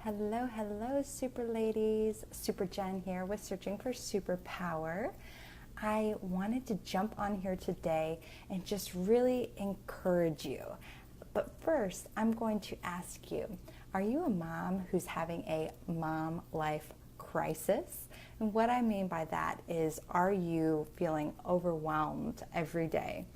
Hello, hello, super ladies. Super Jen here with Searching for Superpower. I wanted to jump on here today and just really encourage you. But first, I'm going to ask you, are you a mom who's having a mom life crisis? And what I mean by that is, are you feeling overwhelmed every day?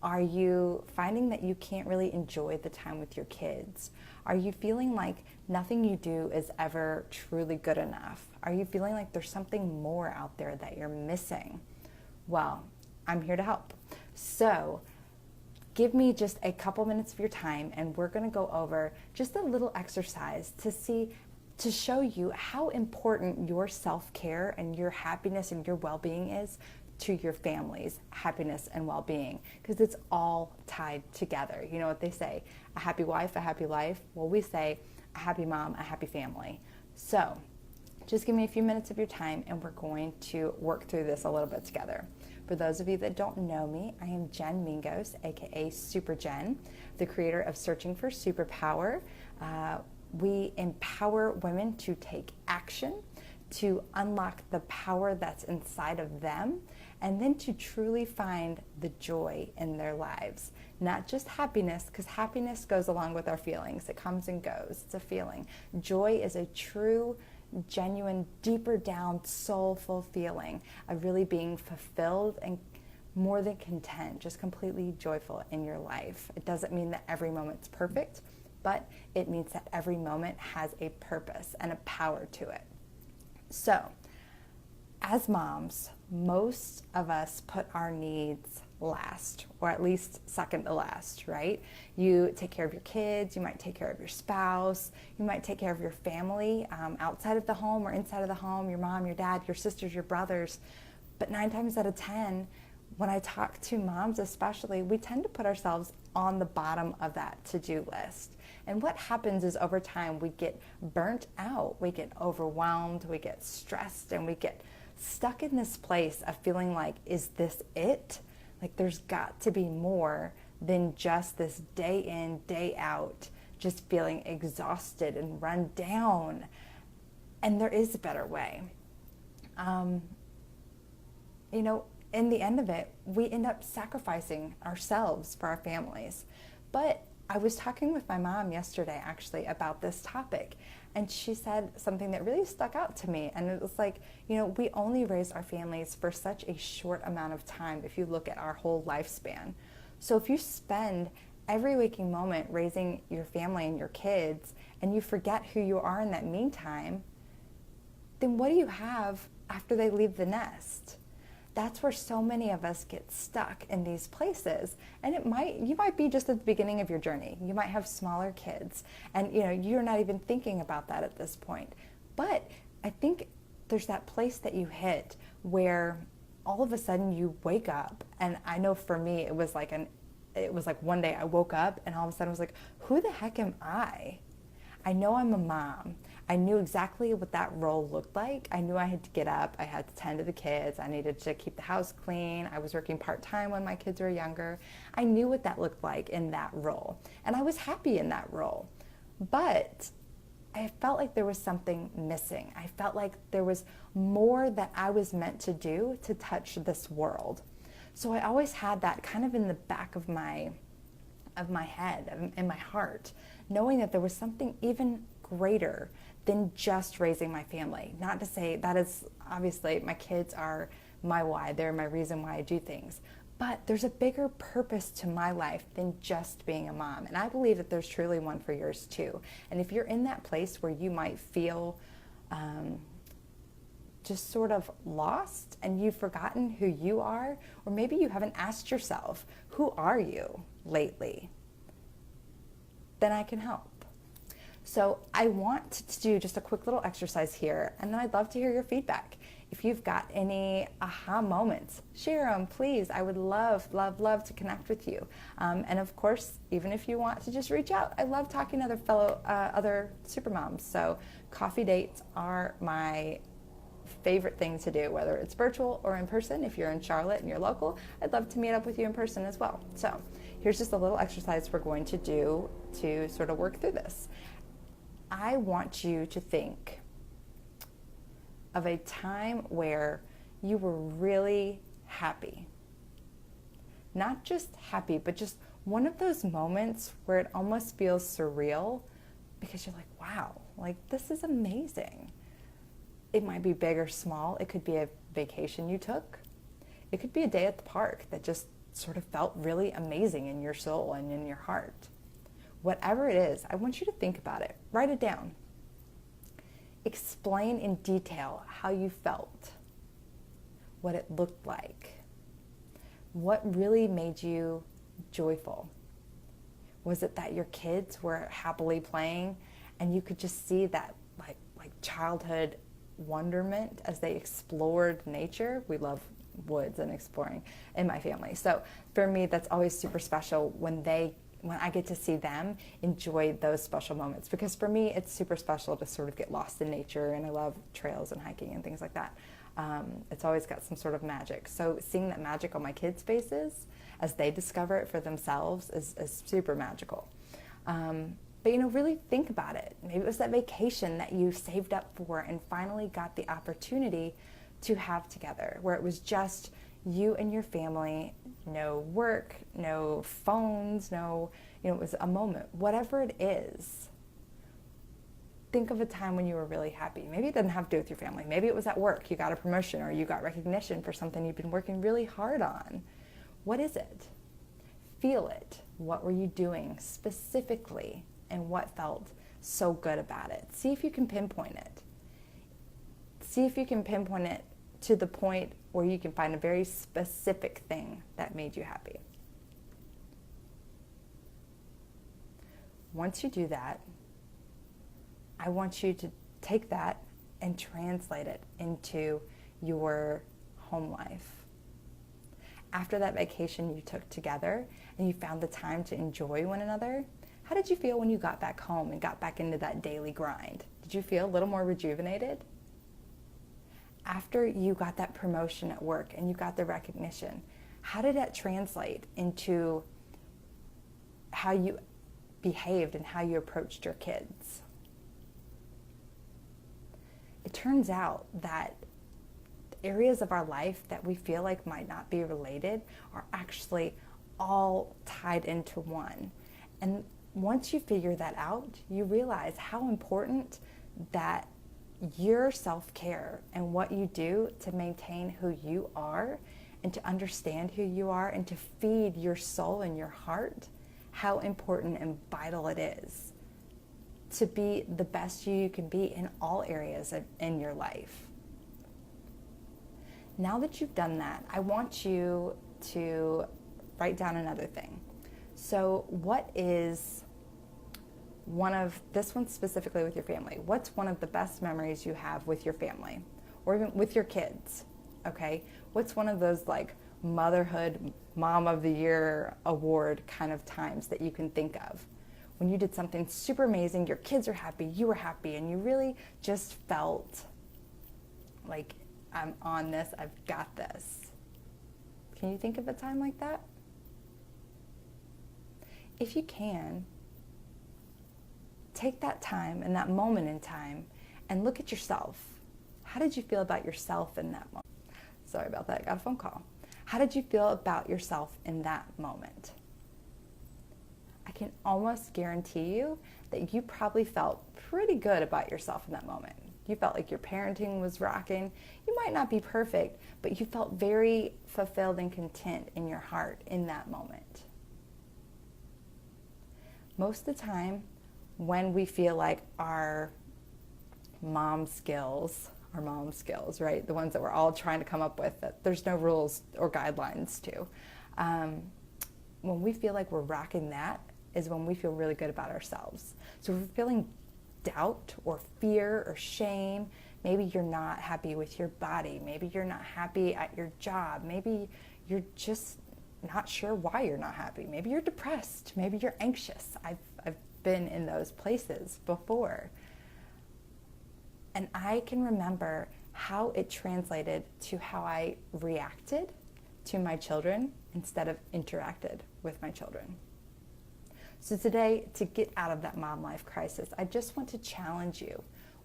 Are you finding that you can't really enjoy the time with your kids? Are you feeling like nothing you do is ever truly good enough? Are you feeling like there's something more out there that you're missing? Well, I'm here to help. So give me just a couple minutes of your time and we're going to go over just a little exercise to show you how important your self-care and your happiness and your well-being is to your family's happiness and well-being, because it's all tied together. You know what they say, a happy wife, a happy life. Well, we say a happy mom, a happy family. So just give me a few minutes of your time and we're going to work through this a little bit together. For those of you that don't know me, I am Jen Mingos, aka Super Jen, the creator of Searching for Superpower. We empower women to take action, to unlock the power that's inside of them, and then to truly find the joy in their lives. Not just happiness, because happiness goes along with our feelings. It comes and goes. It's a feeling. Joy is a true, genuine, deeper down, soulful feeling of really being fulfilled and more than content, just completely joyful in your life. It doesn't mean that every moment's perfect, but it means that every moment has a purpose and a power to it. So, as moms, most of us put our needs last, or at least second to last, right? You take care of your kids, you might take care of your spouse, you might take care of your family outside of the home or inside of the home, your mom, your dad, your sisters, your brothers. But 9 times out of 10, when I talk to moms especially, we tend to put ourselves on the bottom of that to-do list. And what happens is over time we get burnt out, we get overwhelmed, we get stressed, and we get stuck in this place of feeling like, is this it? Like there's got to be more than just this day in, day out, just feeling exhausted and run down. And there is a better way. In the end of it, we end up sacrificing ourselves for our families. But I was talking with my mom yesterday actually about this topic, and she said something that really stuck out to me. And it was like, we only raise our families for such a short amount of time if you look at our whole lifespan. So if you spend every waking moment raising your family and your kids, and you forget who you are in that meantime, then what do you have after they leave the nest? That's where so many of us get stuck in these places. And you might be just at the beginning of your journey. You might have smaller kids and you're not even thinking about that at this point. But I think there's that place that you hit where all of a sudden you wake up. And I know for me, it was like one day I woke up and all of a sudden I was like, who the heck am I? I know I'm a mom. I knew exactly what that role looked like. I knew I had to get up. I had to tend to the kids. I needed to keep the house clean. I was working part-time when my kids were younger. I knew what that looked like in that role. And I was happy in that role. But I felt like there was something missing. I felt like there was more that I was meant to do to touch this world. So I always had that kind of in the back of my head, in my heart, knowing that there was something even greater than just raising my family. Not to say that is, obviously, my kids are my why, they're my reason why I do things. But there's a bigger purpose to my life than just being a mom. And I believe that there's truly one for yours too. And if you're in that place where you might feel just sort of lost and you've forgotten who you are, or maybe you haven't asked yourself, who are you lately? Then I can help. So I want to do just a quick little exercise here, and then I'd love to hear your feedback. If you've got any aha moments, share them, please. I would love, love, love to connect with you. And of course, even if you want to just reach out, I love talking to other supermoms. So coffee dates are my favorite thing to do, whether it's virtual or in person. If you're in Charlotte and you're local, I'd love to meet up with you in person as well. So here's just a little exercise we're going to do to sort of work through this. I want you to think of a time where you were really happy. Not just happy, but just one of those moments where it almost feels surreal because you're like, wow, like this is amazing. It might be big or small. It could be a vacation you took. It could be a day at the park that just sort of felt really amazing in your soul and in your heart. Whatever it is, I want you to think about it. Write it down. Explain in detail how you felt, what it looked like, what really made you joyful. Was it that your kids were happily playing and you could just see that like childhood wonderment as they explored nature? We love woods and exploring in my family. So for me, that's always super special when I get to see them enjoy those special moments, because for me, it's super special to sort of get lost in nature, and I love trails and hiking and things like that. It's always got some sort of magic. So seeing that magic on my kids' faces as they discover it for themselves is super magical. But really think about it. Maybe it was that vacation that you saved up for and finally got the opportunity to have together, where it was just you and your family, no work, no phones, it was a moment. Whatever it is, think of a time when you were really happy. Maybe it doesn't have to do with your family. Maybe it was at work. You got a promotion or you got recognition for something you've been working really hard on. What is it? Feel it. What were you doing specifically and what felt so good about it? See if you can pinpoint it. See if you can pinpoint it to the point where you can find a very specific thing that made you happy. Once you do that, I want you to take that and translate it into your home life. After that vacation you took together and you found the time to enjoy one another, how did you feel when you got back home and got back into that daily grind? Did you feel a little more rejuvenated? After you got that promotion at work and you got the recognition, how did that translate into how you behaved and how you approached your kids? It turns out that areas of our life that we feel like might not be related are actually all tied into one. And once you figure that out, you realize how important that your self-care and what you do to maintain who you are and to understand who you are and to feed your soul and your heart, how important and vital it is to be the best you can be in all areas in your life. Now that you've done that, I want you to write down another thing. So what is this one specifically with your family, what's one of the best memories you have with your family or even with your kids? Okay, what's one of those like motherhood mom of the year award kind of times that you can think of when you did something super amazing, your kids are happy, you were happy, and you really just felt like, I'm on this, I've got this? Can you think of a time like that? If you can, take that time and that moment in time and look at yourself. How did you feel about yourself in that moment? Sorry about that, I got a phone call. How did you feel about yourself in that moment? I can almost guarantee you that you probably felt pretty good about yourself in that moment. You felt like your parenting was rocking. You might not be perfect, but you felt very fulfilled and content in your heart in that moment. Most of the time, when we feel like our mom skills, right? The ones that we're all trying to come up with, that there's no rules or guidelines to. When we feel like we're rocking that is when we feel really good about ourselves. So if we're feeling doubt or fear or shame, maybe you're not happy with your body, maybe you're not happy at your job, maybe you're just not sure why you're not happy, maybe you're depressed, maybe you're anxious. I've been in those places before. And I can remember how it translated to how I reacted to my children instead of interacted with my children. So today, to get out of that mom life crisis, I just want to challenge you.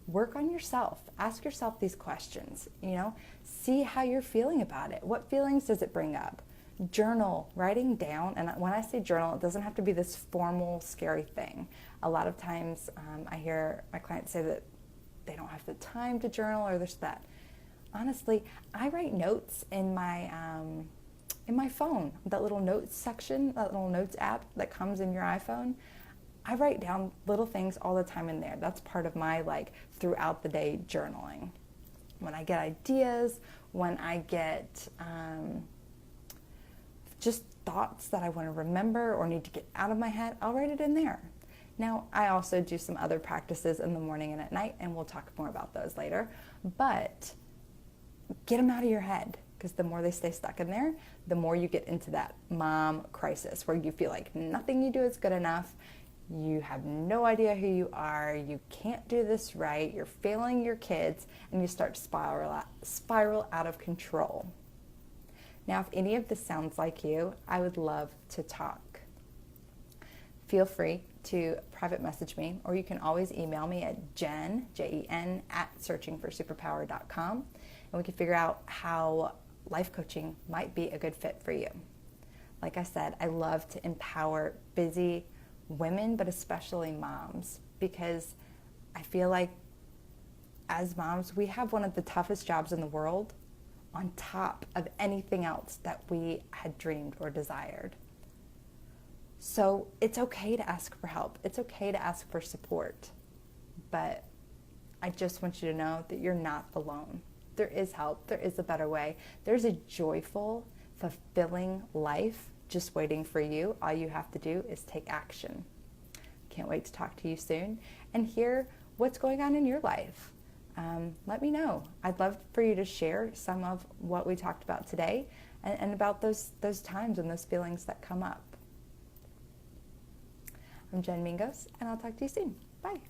Work on yourself. Ask yourself these questions, see how you're feeling about it. What feelings does it bring up? Journal, writing down, and when I say journal, it doesn't have to be this formal, scary thing. A lot of times I hear my clients say that they don't have the time to journal or this, that. Honestly, I write notes in my phone, that little notes section, that little notes app that comes in your iPhone. I write down little things all the time in there. That's part of my throughout the day journaling. When I get ideas, when I get just thoughts that I want to remember or need to get out of my head, I'll write it in there. Now, I also do some other practices in the morning and at night, and we'll talk more about those later. But get them out of your head, because the more they stay stuck in there, the more you get into that mom crisis where you feel like nothing you do is good enough. You have no idea who you are. You can't do this right. You're failing your kids, and you start to spiral out of control. Now, if any of this sounds like you, I would love to talk. Feel free to private message me, or you can always email me at Jen, Jen, at searchingforsuperpower.com, and we can figure out how life coaching might be a good fit for you. Like I said, I love to empower busy women, but especially moms, because I feel like as moms, we have one of the toughest jobs in the world on top of anything else that we had dreamed or desired. So it's okay to ask for help. It's okay to ask for support. But I just want you to know that you're not alone. There is help. There is a better way. There's a joyful, fulfilling life just waiting for you. All you have to do is take action. Can't wait to talk to you soon and hear what's going on in your life. Let me know. I'd love for you to share some of what we talked about today and about those times and those feelings that come up. I'm Jen Mingos, and I'll talk to you soon. Bye.